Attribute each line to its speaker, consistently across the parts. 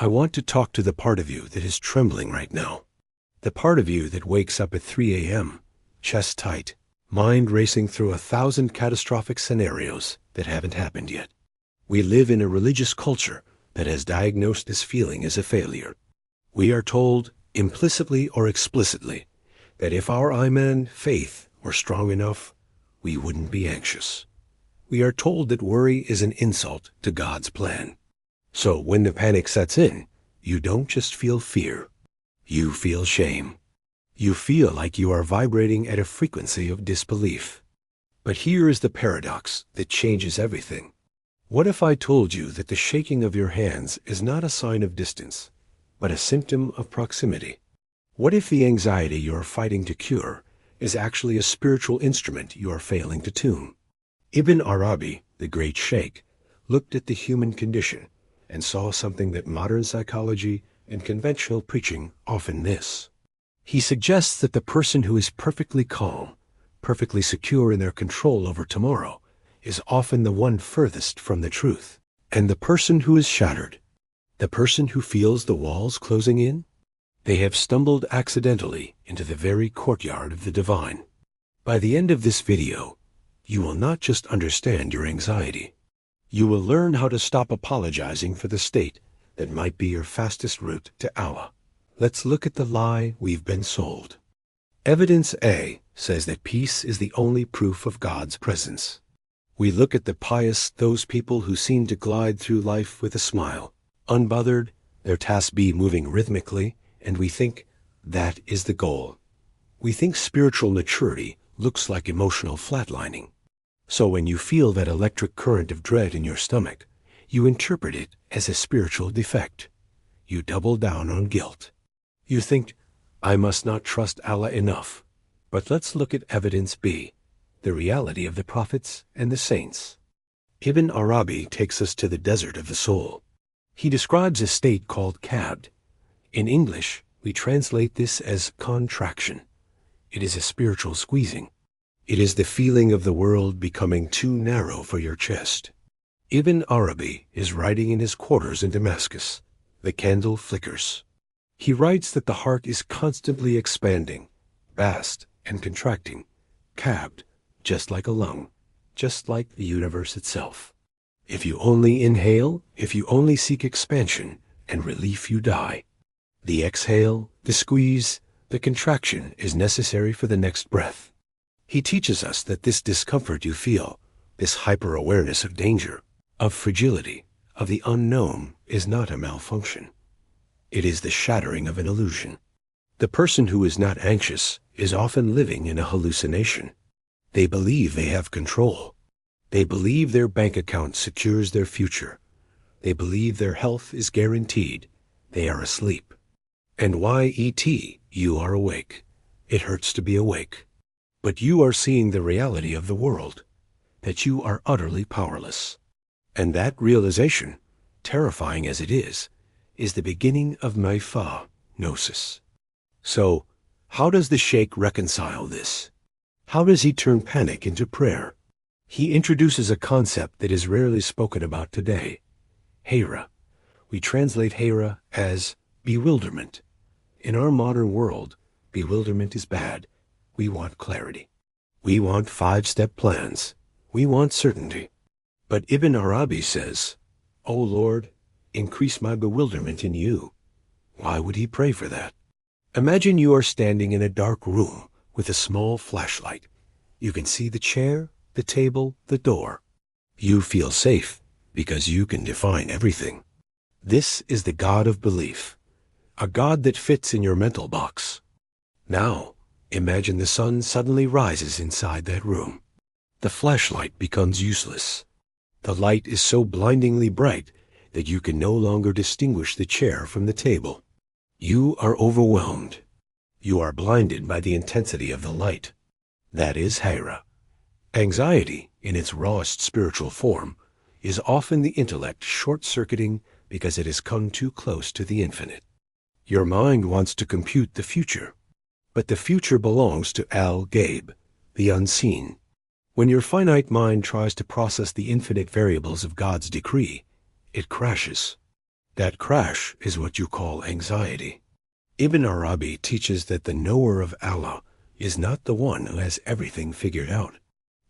Speaker 1: I want to talk to the part of you that is trembling right now. The part of you that wakes up at 3 a.m., chest tight, mind racing through 1,000 catastrophic scenarios that haven't happened yet. We live in a religious culture that has diagnosed this feeling as a failure. We are told, implicitly or explicitly, that if our Iman, faith, were strong enough, we wouldn't be anxious. We are told that worry is an insult to God's plan. So when the panic sets in, you don't just feel fear. You feel shame. You feel like you are vibrating at a frequency of disbelief. But here is the paradox that changes everything. What if I told you that the shaking of your hands is not a sign of distance, but a symptom of proximity? What if the anxiety you are fighting to cure is actually a spiritual instrument you are failing to tune? Ibn Arabi, the great Shaykh, looked at the human condition and saw something that modern psychology and conventional preaching often miss. He suggests that the person who is perfectly calm, perfectly secure in their control over tomorrow, is often the one furthest from the truth. And the person who is shattered, the person who feels the walls closing in, they have stumbled accidentally into the very courtyard of the divine. By the end of this video, you will not just understand your anxiety. You will learn how to stop apologizing for the state that might be your fastest route to Allah. Let's look at the lie we've been sold. Evidence A says that peace is the only proof of God's presence. We look at the pious, those people who seem to glide through life with a smile, unbothered, their tasks be moving rhythmically, and we think that is the goal. We think spiritual maturity looks like emotional flatlining. So when you feel that electric current of dread in your stomach, you interpret it as a spiritual defect. You double down on guilt. You think, I must not trust Allah enough. But let's look at evidence B, the reality of the prophets and the saints. Ibn Arabi takes us to the desert of the soul. He describes a state called Qabd. In English, we translate this as contraction. It is a spiritual squeezing. It is the feeling of the world becoming too narrow for your chest. Ibn Arabi is writing in his quarters in Damascus. The candle flickers. He writes that the heart is constantly expanding, vast and contracting, Qabd, just like a lung, just like the universe itself. If you only inhale, if you only seek expansion and relief, you die. The exhale, the squeeze, the contraction is necessary for the next breath. He teaches us that this discomfort you feel, this hyper-awareness of danger, of fragility, of the unknown, is not a malfunction. It is the shattering of an illusion. The person who is not anxious is often living in a hallucination. They believe they have control. They believe their bank account secures their future. They believe their health is guaranteed. They are asleep. And Y.E.T., you are awake. It hurts to be awake. But you are seeing the reality of the world, that you are utterly powerless. And that realization, terrifying as it is the beginning of Mayfa, gnosis. So, how does the Shaykh reconcile this? How does he turn panic into prayer? He introduces a concept that is rarely spoken about today, Hayra. We translate Hayra as bewilderment. In our modern world, bewilderment is bad. We want clarity. We want 5-step plans. We want certainty. But Ibn Arabi says, O Lord, increase my bewilderment in you. Why would he pray for that? Imagine you are standing in a dark room with a small flashlight. You can see the chair, the table, the door. You feel safe because you can define everything. This is the God of belief, a God that fits in your mental box. Now, imagine the sun suddenly rises inside that room. The flashlight becomes useless. The light is so blindingly bright that you can no longer distinguish the chair from the table. You are overwhelmed. You are blinded by the intensity of the light. That is Hayra. Anxiety, in its rawest spiritual form, is often the intellect short-circuiting because it has come too close to the infinite. Your mind wants to compute the future, but the future belongs to al-Ghaib, the unseen. When your finite mind tries to process the infinite variables of God's decree, it crashes. That crash is what you call anxiety. Ibn Arabi teaches that the knower of Allah is not the one who has everything figured out.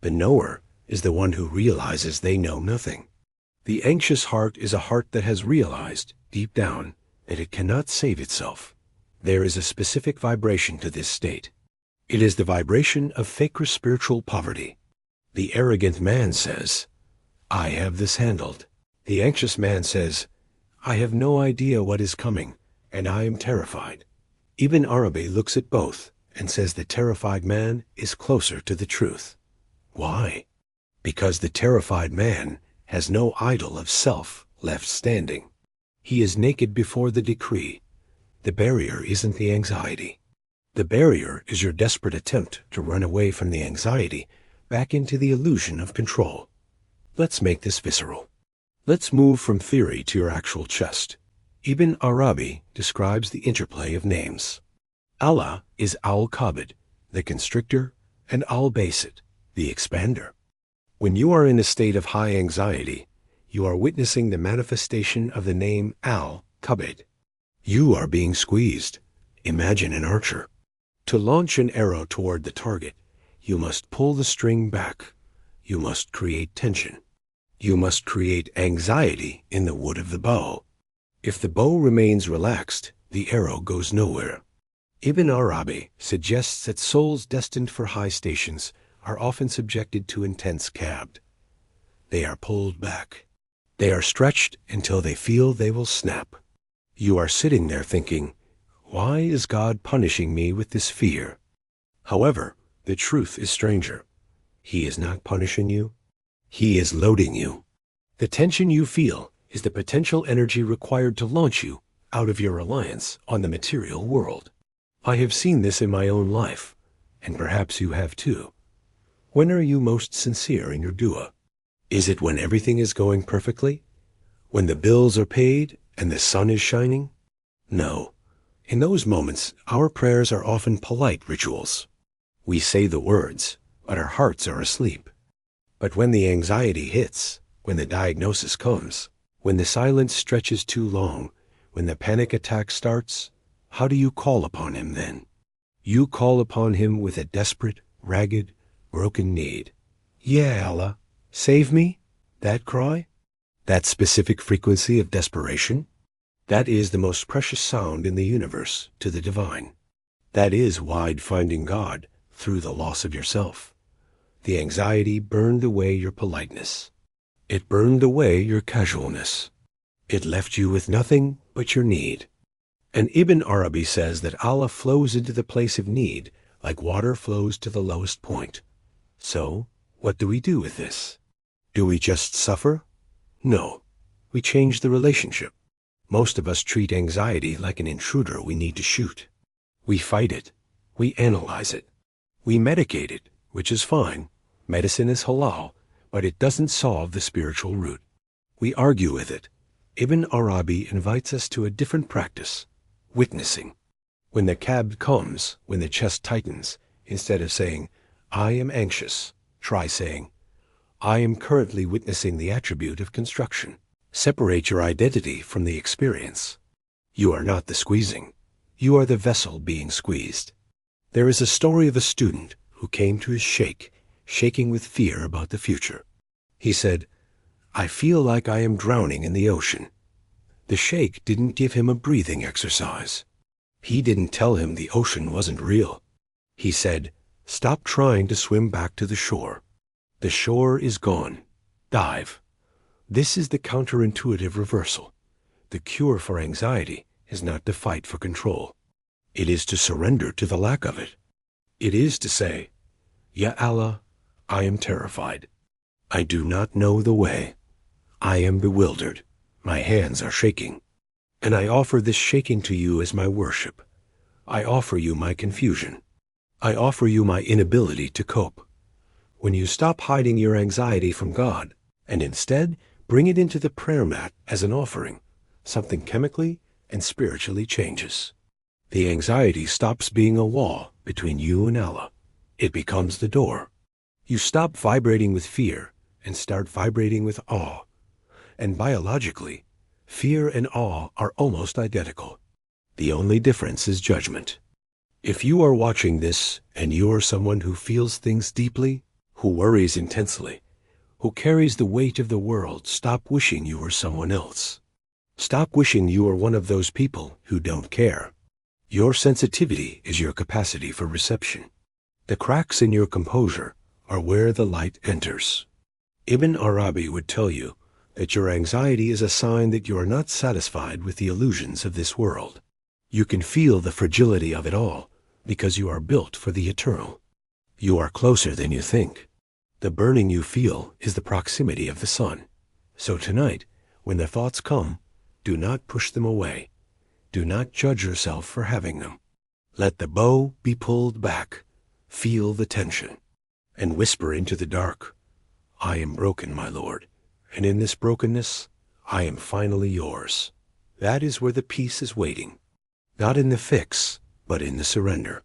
Speaker 1: The knower is the one who realizes they know nothing. The anxious heart is a heart that has realized, deep down, that it cannot save itself. There is a specific vibration to this state. It is the vibration of fakir spiritual poverty. The arrogant man says, I have this handled. The anxious man says, I have no idea what is coming, and I am terrified. Ibn Arabi looks at both and says the terrified man is closer to the truth. Why? Because the terrified man has no idol of self left standing. He is naked before the decree. The barrier isn't the anxiety. The barrier is your desperate attempt to run away from the anxiety back into the illusion of control. Let's make this visceral. Let's move from theory to your actual chest. Ibn Arabi describes the interplay of names. Allah is al-Qabd, the constrictor, and al-Basit, the expander. When you are in a state of high anxiety, you are witnessing the manifestation of the name al-Qabd. You are being squeezed. Imagine an archer. To launch an arrow toward the target, you must pull the string back. You must create tension. You must create anxiety in the wood of the bow. If the bow remains relaxed, the arrow goes nowhere. Ibn Arabi suggests that souls destined for high stations are often subjected to intense qabd. They are pulled back. They are stretched until they feel they will snap. You are sitting there thinking, why is God punishing me with this fear? However, the truth is stranger. He is not punishing you. He is loading you. The tension you feel is the potential energy required to launch you out of your reliance on the material world. I have seen this in my own life, and perhaps you have too. When are you most sincere in your dua? Is it when everything is going perfectly? When the bills are paid and the sun is shining? No. In those moments, our prayers are often polite rituals. We say the words, but our hearts are asleep. But when the anxiety hits, when the diagnosis comes, when the silence stretches too long, when the panic attack starts, how do you call upon him then? You call upon him with a desperate, ragged, broken need. Yeah, Allah, save me? That cry? That specific frequency of desperation? That is the most precious sound in the universe to the divine. That is wide finding God through the loss of yourself. The anxiety burned away your politeness. It burned away your casualness. It left you with nothing but your need. And Ibn Arabi says that Allah flows into the place of need like water flows to the lowest point. So, what do we do with this? Do we just suffer? No. We change the relationship. Most of us treat anxiety like an intruder we need to shoot. We fight it. We analyze it. We medicate it, which is fine. Medicine is halal, but it doesn't solve the spiritual root. We argue with it. Ibn Arabi invites us to a different practice, witnessing. When the qabd comes, when the chest tightens, instead of saying, I am anxious, try saying, I am currently witnessing the attribute of construction. Separate your identity from the experience. You are not the squeezing. You are the vessel being squeezed. There is a story of a student who came to his Shaykh, shaking with fear about the future. He said, I feel like I am drowning in the ocean. The Shaykh didn't give him a breathing exercise. He didn't tell him the ocean wasn't real. He said, stop trying to swim back to the shore. The shore is gone. Dive. This is the counterintuitive reversal. The cure for anxiety is not to fight for control. It is to surrender to the lack of it. It is to say, Ya Allah, I am terrified. I do not know the way. I am bewildered. My hands are shaking. And I offer this shaking to you as my worship. I offer you my confusion. I offer you my inability to cope. When you stop hiding your anxiety from God, and instead bring it into the prayer mat as an offering, something chemically and spiritually changes. The anxiety stops being a wall between you and Allah. It becomes the door. You stop vibrating with fear and start vibrating with awe. And biologically, Fear and awe are almost identical. The only difference is judgment. If you are watching this and you are someone who feels things deeply, who worries intensely, who carries the weight of the world, stop wishing you were someone else. Stop wishing you are one of those people who don't care. Your sensitivity is your capacity for reception. The cracks in your composure are where the light enters. Ibn Arabi would tell you that your anxiety is a sign that you are not satisfied with the illusions of this world. You can feel the fragility of it all because you are built for the eternal. You are closer than you think. The burning you feel is the proximity of the sun. So tonight, when the thoughts come, do not push them away. Do not judge yourself for having them. Let the bow be pulled back. Feel the tension. And whisper into the dark, I am broken, my Lord, and in this brokenness, I am finally yours. That is where the peace is waiting. Not in the fix, but in the surrender.